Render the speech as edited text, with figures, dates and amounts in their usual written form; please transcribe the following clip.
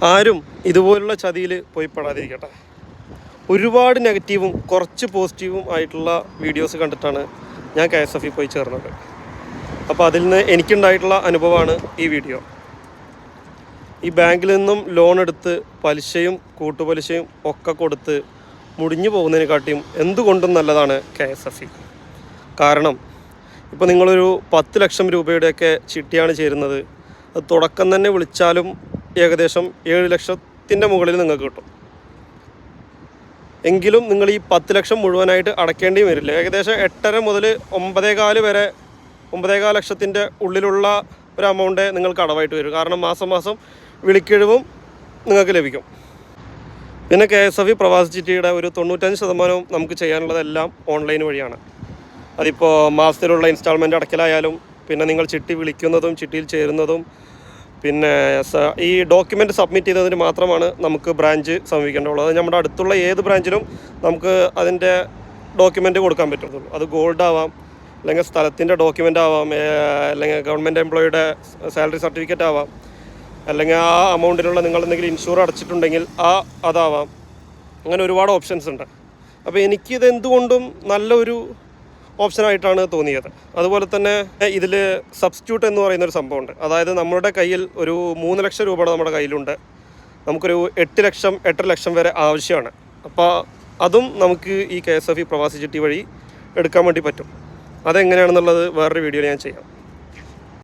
ആരും ഇതുപോലുള്ള ചതിയിൽ പോയി പെടാതിരിക്കട്ടെ. ഒരുപാട് നെഗറ്റീവും കുറച്ച് പോസിറ്റീവും ആയിട്ടുള്ള വീഡിയോസ് കണ്ടിട്ടാണ് ഞാൻ KSF പോയി ചേർന്നത്. അപ്പോൾ അതിൽ നിന്ന് എനിക്കുണ്ടായിട്ടുള്ള അനുഭവമാണ് ഈ വീഡിയോ. ഈ ബാങ്കിൽ നിന്നും ലോൺ എടുത്ത് പലിശയും കൂട്ടുപലിശയും ഒക്കെ കൊടുത്ത് മുടിഞ്ഞു പോകുന്നതിനെക്കാട്ടിയും എന്തുകൊണ്ടും നല്ലതാണ് KSF. കാരണം ഇപ്പോൾ നിങ്ങളൊരു 10 ലക്ഷം രൂപയുടെയൊക്കെ ചിട്ടിയാണ് ചേരുന്നത്, അത് തുടക്കം തന്നെ വിളിച്ചാലും ഏകദേശം 7 ലക്ഷത്തിൻ്റെ മുകളിൽ നിങ്ങൾക്ക് കിട്ടും. എങ്കിലും നിങ്ങൾ ഈ 10 ലക്ഷം മുഴുവനായിട്ട് അടയ്ക്കേണ്ടി വരില്ല. ഏകദേശം 8.5 മുതൽ 9.25 വരെ 9.25 ലക്ഷത്തിൻ്റെ ഉള്ളിലുള്ള ഒരു എമൗണ്ട് നിങ്ങൾക്ക് അടവായിട്ട് വരും. കാരണം മാസം മാസം വിളിക്കിഴിവും നിങ്ങൾക്ക് ലഭിക്കും. പിന്നെ KSF പ്രവാസി ചിട്ടിയുടെ ഒരു 95% നമുക്ക് ചെയ്യാനുള്ളതെല്ലാം ഓൺലൈൻ വഴിയാണ്. അതിപ്പോൾ മാസത്തിലുള്ള ഇൻസ്റ്റാൾമെൻറ്റ് അടയ്ക്കലായാലും, പിന്നെ നിങ്ങൾ ചിട്ടി വിളിക്കുന്നതും ചിട്ടിയിൽ ചേരുന്നതും, പിന്നെ ഈ ഡോക്യുമെൻ്റ് സബ്മിറ്റ് ചെയ്തതിന് മാത്രമാണ് നമുക്ക് ബ്രാഞ്ച് സമീപിക്കേണ്ടതുള്ളൂ. അത് നമ്മുടെ അടുത്തുള്ള ഏത് ബ്രാഞ്ചിലും നമുക്ക് അതിൻ്റെ ഡോക്യുമെൻ്റ് കൊടുക്കാൻ പറ്റുള്ളൂ. അത് ഗോൾഡ് ആവാം, അല്ലെങ്കിൽ സ്ഥലത്തിൻ്റെ ഡോക്യുമെൻ്റ് ആവാം, അല്ലെങ്കിൽ ഗവൺമെൻറ് എംപ്ലോയിയുടെ സാലറി സർട്ടിഫിക്കറ്റ് ആവാം, അല്ലെങ്കിൽ ആ എമൗണ്ടിലുള്ള നിങ്ങൾ എന്തെങ്കിലും ഇൻഷുർ അടച്ചിട്ടുണ്ടെങ്കിൽ അതാവാം. അങ്ങനെ ഒരുപാട് ഓപ്ഷൻസ് ഉണ്ട്. അപ്പോൾ എനിക്കിത് എന്തുകൊണ്ടും നല്ലൊരു ഓപ്ഷനായിട്ടാണ് തോന്നിയത്. അതുപോലെ തന്നെ ഇതിൽ സബ്സ്റ്റിറ്റ്യൂട്ട് എന്ന് പറയുന്നൊരു സംഭവമുണ്ട്. അതായത് നമ്മുടെ കയ്യിൽ ഒരു 3 ലക്ഷം രൂപയുടെ നമ്മുടെ കയ്യിലുണ്ട്, നമുക്കൊരു 8 ലക്ഷം 8.5 ലക്ഷം വരെ ആവശ്യമാണ്. അപ്പോൾ അതും നമുക്ക് ഈ KSF പ്രവാസി ചിട്ടി വഴി എടുക്കാൻ വേണ്ടി പറ്റും. അതെങ്ങനെയാണെന്നുള്ളത് വേറൊരു വീഡിയോയിൽ ഞാൻ ചെയ്യാം.